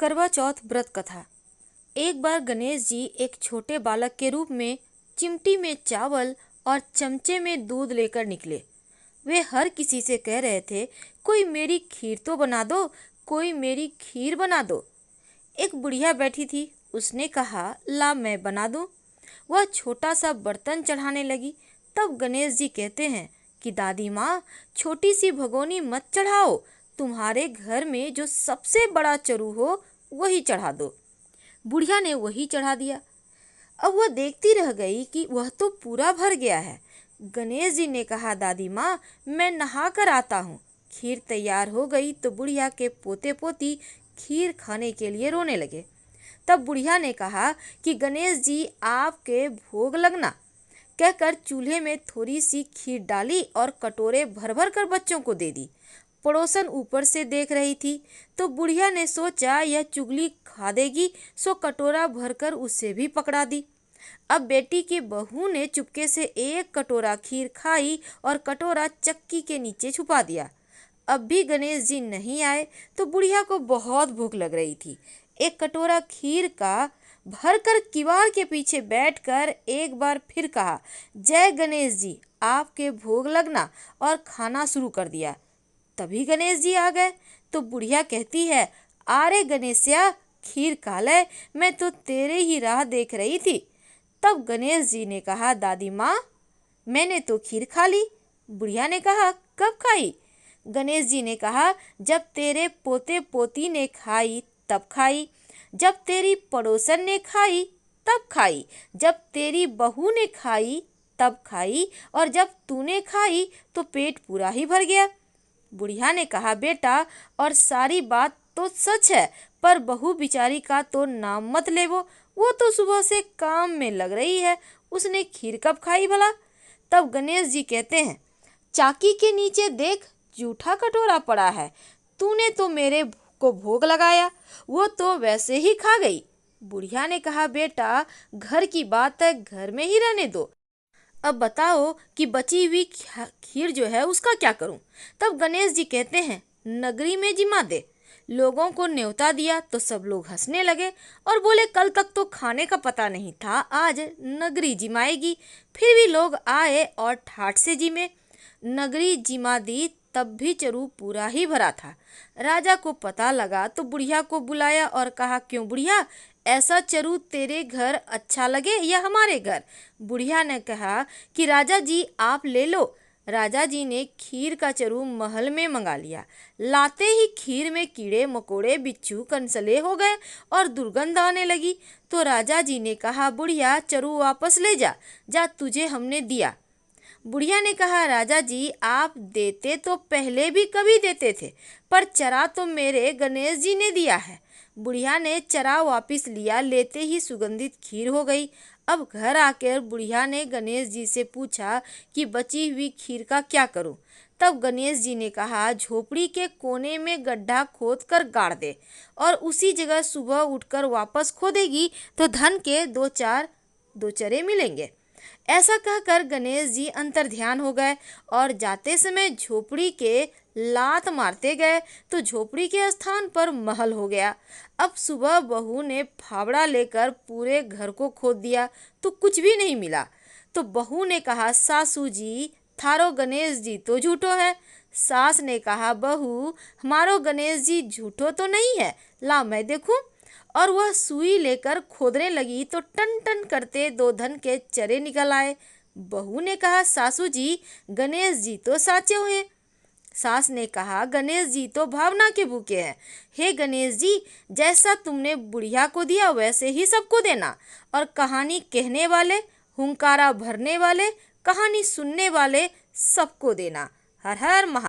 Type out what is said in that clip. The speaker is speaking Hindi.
करवा चौथ व्रत कथा। एक बार गणेश जी एक छोटे बालक के रूप में चिमटी में चावल और चमचे में दूध लेकर निकले। वे हर किसी से कह रहे थे, कोई मेरी खीर तो बना दो, कोई मेरी खीर बना दो। एक बुढ़िया बैठी थी, उसने कहा, ला मैं बना दूं। वह छोटा सा बर्तन चढ़ाने लगी। तब गणेश जी कहते हैं कि दादी माँ, छोटी सी भगोनी मत चढ़ाओ, तुम्हारे घर में जो सबसे बड़ा चरू हो वही चढ़ा दो। बुढ़िया ने वही चढ़ा दिया। अब वह देखती रह गई कि वह तो पूरा भर गया है। गणेश जी ने कहा, दादी माँ, मैं नहा कर आता हूँ। खीर तैयार हो गई तो बुढ़िया के पोते पोती खीर खाने के लिए रोने लगे। तब बुढ़िया ने कहा कि गणेश जी आपके भोग लगना, कहकर चूल्हे में थोड़ी सी खीर डाली और कटोरे भर भर कर बच्चों को दे दी। पड़ोसन ऊपर से देख रही थी तो बुढ़िया ने सोचा यह चुगली खा देगी, सो कटोरा भरकर उसे भी पकड़ा दी। अब बेटी की बहू ने चुपके से एक कटोरा खीर खाई और कटोरा चक्की के नीचे छुपा दिया। अब भी गणेश जी नहीं आए तो बुढ़िया को बहुत भूख लग रही थी। एक कटोरा खीर का भरकर किवाड़ के पीछे बैठकर एक बार फिर कहा, जय गणेश जी, आपके भोग लगना, और खाना शुरू कर दिया। तभी गणेश जी आ गए तो बुढ़िया कहती है, अरे गणेशया, खीर खा ले, मैं तो तेरे ही राह देख रही थी। तब गणेश जी ने कहा, दादी माँ, मैंने तो खीर खा ली। बुढ़िया ने कहा, कब खाई? गणेश जी ने कहा, जब तेरे पोते पोती ने खाई तब खाई, जब तेरी पड़ोसन ने खाई तब खाई, जब तेरी बहू ने खाई तब खाई, और जब तूने खाई तो पेट पूरा ही भर गया। बुढ़िया ने कहा, बेटा, और सारी बात तो सच है, पर बहू बिचारी का तो नाम मत लेवो, वो तो सुबह से काम में लग रही है, उसने खीर कब खाई भला? तब गणेश जी कहते हैं, चाकी के नीचे देख, जूठा कटोरा पड़ा है, तूने तो मेरे को भोग लगाया, वो तो वैसे ही खा गई। बुढ़िया ने कहा, बेटा, घर की बात है, घर में ही रहने दो। अब बताओ कि बची हुई खीर जो है उसका क्या करूं? तब गणेश जी कहते हैं, नगरी में जिमा दे। लोगों को न्योता दिया तो सब लोग हंसने लगे और बोले, कल तक तो खाने का पता नहीं था, आज नगरी जिमाएगी। फिर भी लोग आए और ठाठ से जिमे। नगरी जिमा दी, तब भी चरू पूरा ही भरा था। राजा को पता लगा तो बुढ़िया को बुलाया और कहा, क्यों बुढ़िया, ऐसा चरू तेरे घर अच्छा लगे या हमारे घर? बुढ़िया ने कहा कि राजा जी आप ले लो। राजा जी ने खीर का चरू महल में मंगा लिया। लाते ही खीर में कीड़े मकोड़े बिच्छू कंसले हो गए और दुर्गंध आने लगी। तो राजा जी ने कहा, बुढ़िया, चरू वापस ले जा, जा, तुझे हमने दिया। बुढ़िया ने कहा, राजा जी आप देते तो पहले भी कभी देते थे, पर चरा तो मेरे गणेश जी ने दिया है। बुढ़िया ने चरा वापस लिया, लेते ही सुगंधित खीर हो गई। अब घर आकर बुढ़िया ने गणेश जी से पूछा कि बची हुई खीर का क्या करूं? तब गणेश जी ने कहा, झोपड़ी के कोने में गड्ढा खोद कर गाड़ दे, और उसी जगह सुबह उठकर वापस खोदेगी तो धन के दो चरे मिलेंगे। ऐसा कहकर गणेश जी अंतर्ध्यान हो गए और जाते समय झोपड़ी के लात मारते गए तो झोपड़ी के स्थान पर महल हो गया। अब सुबह बहू ने फावड़ा लेकर पूरे घर को खोद दिया तो कुछ भी नहीं मिला। तो बहू ने कहा, सासू जी, थारो गणेश जी तो झूठो है। सास ने कहा, बहू, हमारो गणेश जी झूठो तो नहीं है, ला मैं देखूं। और वह सुई लेकर खोदने लगी तो टन टन करते 2 धन के चरे निकल आए। बहू ने कहा, सासू जी, गणेश जी तो साचे हुए। सास ने कहा, गणेश जी तो भावना के भूखे हैं। हे गणेश जी, जैसा तुमने बुढ़िया को दिया वैसे ही सबको देना, और कहानी कहने वाले, हुंकारा भरने वाले, कहानी सुनने वाले सबको देना। हर हर महा